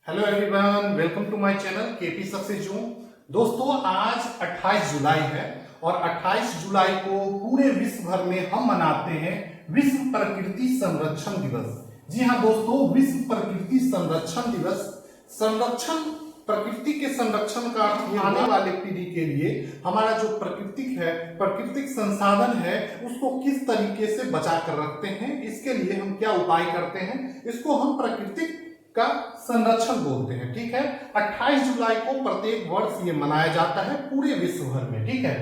Hello everyone, welcome to my channel KP success zoom. दोस्तों, आज 28 जुलाई है और 28 जुलाई को पूरे विश्व भर में हम मनाते हैं विश्व प्रकृति संरक्षण दिवस। जी हाँ दोस्तों, विश्व प्रकृति संरक्षण दिवस। संरक्षण, प्रकृति के संरक्षण का अर्थ आने वाले पीढ़ी के लिए हमारा जो प्राकृतिक संसाधन है उसको किस तरीके से बचा कर रखते हैं, इसके लिए हम क्या उपाय करते हैं, इसको हम प्राकृतिक का संरक्षण बोलते हैं। ठीक है, 28 जुलाई को प्रत्येक वर्ष ये मनाया जाता है पूरे विश्व भर में। ठीक है,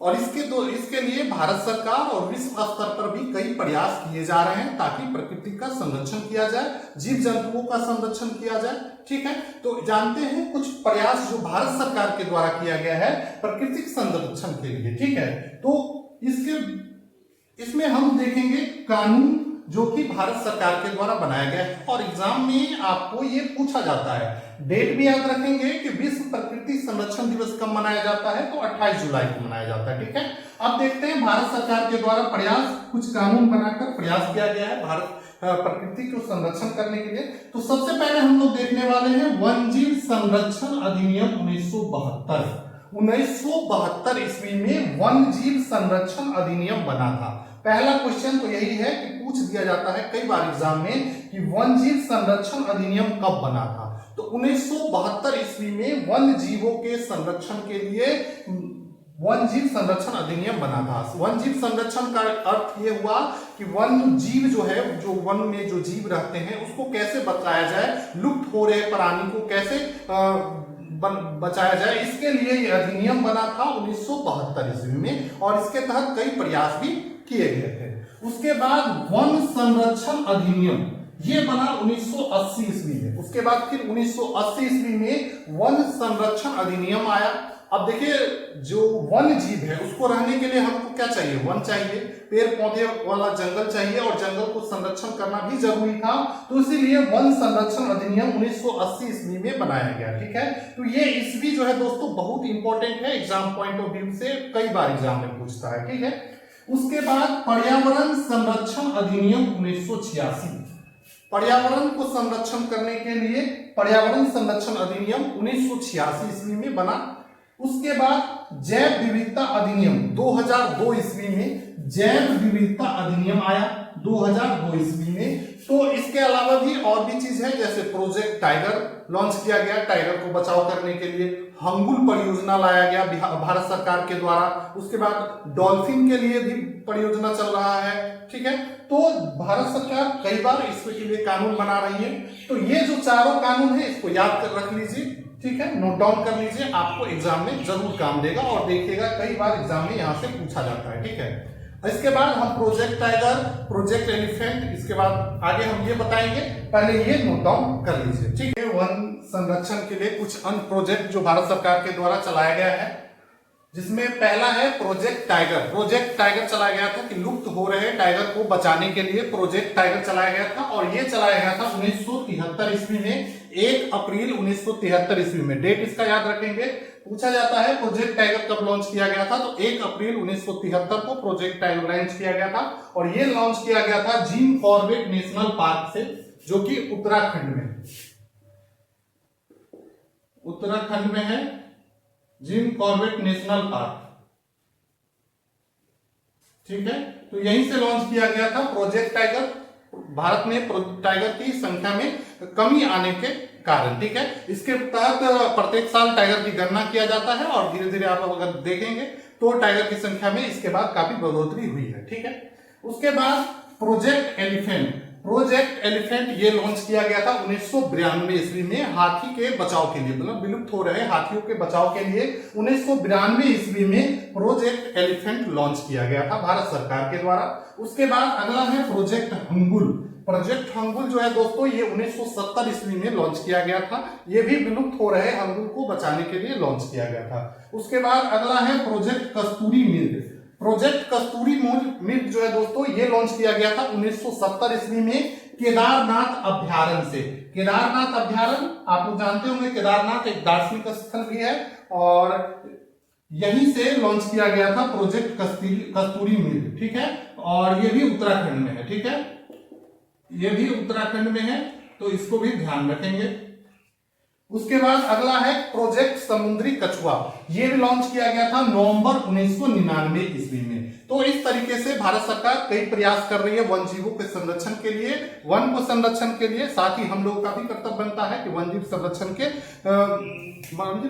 और इसके लिए भारत सरकार और विश्व स्तर पर भी कई प्रयास किए जा रहे हैं ताकि प्रकृति का संरक्षण किया जाए, जीव जंतुओं का संरक्षण किया जाए। ठीक है, तो जानते हैं कुछ प्रयास जो भारत सरकार के द्वारा किया गया है प्राकृतिक संरक्षण के लिए। ठीक है, तो इसमें हम देखेंगे कानून जो कि भारत सरकार के द्वारा बनाया गया है और एग्जाम में आपको ये पूछा जाता है। डेट भी याद रखेंगे कि विश्व प्रकृति संरक्षण दिवस कब मनाया जाता है, तो 28 जुलाई को मनाया जाता है। ठीक है, अब देखते हैं भारत सरकार के द्वारा कुछ कानून बनाकर प्रयास किया गया है भारत प्रकृति को संरक्षण करने के लिए। तो सबसे पहले हम लोग देखने वाले हैं वन जीव संरक्षण अधिनियम 1972। 1972 ईस्वी में वन जीव संरक्षण अधिनियम बना था। पहला क्वेश्चन तो यही है कि पूछ दिया जाता है कई बार एग्जाम में कि वन जीव संरक्षण अधिनियम कब बना था। तो 1972 ईस्वी में वन जीवों के संरक्षण के लिए वन जीव संरक्षण अधिनियम बना था। वन जीव संरक्षण का अर्थ ये हुआ कि वन जीव जो है, जो वन में जो जीव रहते हैं उसको कैसे बचाया जाए, लुप्त हो रहे प्राणी को कैसे बचाया जाए, इसके लिए यह अधिनियम बना था 1972 ईस्वी में और इसके तहत कई प्रयास भी किए गए थे। उसके बाद वन संरक्षण अधिनियम ये बना 1980 ईस्वी में। उसके बाद फिर 1980 ईस्वी में वन संरक्षण अधिनियम आया। अब देखिए, जो वन जीव है उसको रहने के लिए हमको क्या चाहिए, वन चाहिए, पेड़ पौधे वाला जंगल चाहिए और जंगल को संरक्षण करना भी जरूरी था। तो इसीलिए वन संरक्षण अधिनियम 1980 ईस्वी में बनाया गया। ठीक है, तो ये ईस्वी जो है दोस्तों बहुत इंपॉर्टेंट है, एग्जाम पॉइंट ऑफ व्यू से कई बार एग्जाम में पूछता है। ठीक है, उसके बाद पर्यावरण संरक्षण अधिनियम 1986। पर्यावरण को संरक्षण करने के लिए पर्यावरण संरक्षण अधिनियम 1986 ईस्वी में बना। उसके बाद जैव विविधता अधिनियम 2002 ईस्वी में जैव विविधता अधिनियम आया 2002 ईस्वी में। तो इसके अलावा भी और भी चीज है, जैसे प्रोजेक्ट टाइगर लॉन्च किया गया, टाइगर को बचाव करने के लिए हंगुल परियोजना लाया गया भारत सरकार के द्वारा। उसके बाद डॉल्फिन के लिए भी परियोजना चल रहा है। ठीक है, तो भारत सरकार कई बार इसके लिए कानून बना रही है। तो ये जो चारों कानून है इसको याद कर रख लीजिए। ठीक है, नोट डाउन कर लीजिए, आपको एग्जाम में जरूर काम देगा और देखिएगा कई बार एग्जाम में यहां से पूछा जाता है। ठीक है, इसके बाद हम प्रोजेक्ट टाइगर, प्रोजेक्ट एलिफेंट, इसके बाद आगे हम ये बताएंगे, पहले ये नोट डाउन कर लीजिए। ठीक है, वन संरक्षण के लिए कुछ अन्य प्रोजेक्ट जो भारत सरकार के द्वारा चलाया गया है, जिसमें पहला है प्रोजेक्ट टाइगर। प्रोजेक्ट टाइगर चलाया गया था कि लुप्त हो रहे टाइगर को बचाने के लिए प्रोजेक्ट टाइगर चलाया गया था और ये चलाया गया था 1973 ईस्वी में, 1 अप्रैल 1973 ईस्वी में। डेट इसका याद रखेंगे, पूछा जाता है प्रोजेक्ट टाइगर कब लॉन्च किया गया था, तो 1 अप्रैल 1973 को प्रोजेक्ट टाइगर लॉन्च किया गया था और ये लॉन्च किया गया था जिम कॉर्बेट नेशनल पार्क से, जो कि उत्तराखंड में है, जिम कॉर्बेट नेशनल पार्क। ठीक है, तो यहीं से लॉन्च किया गया था प्रोजेक्ट टाइगर। भारत में टाइगर की संख्या में कमी आने के कारण। ठीक है, इसके तहत प्रत्येक साल टाइगर की गणना किया जाता है और धीरे धीरे आप अगर देखेंगे तो टाइगर की संख्या में इसके बाद काफी बढ़ोतरी हुई है। ठीक है, उसके बाद प्रोजेक्ट एलिफेंट। प्रोजेक्ट एलिफेंट ये लॉन्च किया गया था 1992 ईस्वी में हाथी के बचाव के लिए, मतलब विलुप्त हो रहे हाथियों के बचाव के लिए 1992 ईस्वी में प्रोजेक्ट एलिफेंट लॉन्च किया गया था भारत सरकार के द्वारा। उसके बाद अगला है प्रोजेक्ट हंगुल। प्रोजेक्ट हंगुल जो है दोस्तों ये 1970 ईस्वी में लॉन्च किया गया था, ये भी विलुप्त हो रहे हंगुल को बचाने के लिए लॉन्च किया गया था। उसके बाद अगला है प्रोजेक्ट कस्तूरी मृग। प्रोजेक्ट कस्तूरी मृग जो है दोस्तों ये लॉन्च किया गया था 1970 ईस्वी में केदारनाथ अभ्यारण्य से। केदारनाथ अभ्यारण्य आप लोग जानते होंगे, केदारनाथ एक दार्शनिक स्थल भी है और यहीं से लॉन्च किया गया था प्रोजेक्ट कस्तूरी मृग। ठीक है, और ये भी उत्तराखंड में है। ठीक है, ये भी उत्तराखंड में है, तो इसको भी ध्यान रखेंगे। उसके बाद अगला है प्रोजेक्ट समुद्री कछुआ, ये भी लॉन्च किया गया था नवंबर 1999 ईस्वी में। तो इस तरीके से भारत सरकार कई प्रयास कर रही है वन जीवों के संरक्षण के लिए, वन को संरक्षण के लिए। साथ ही हम लोगों का भी कर्तव्य बनता है कि वन जीव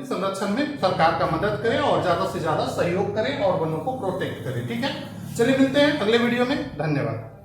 संरक्षण में सरकार का मदद करें और ज्यादा से ज्यादा सहयोग करें और वनों को प्रोटेक्ट करें। ठीक है, चलिए मिलते हैं अगले वीडियो में। धन्यवाद।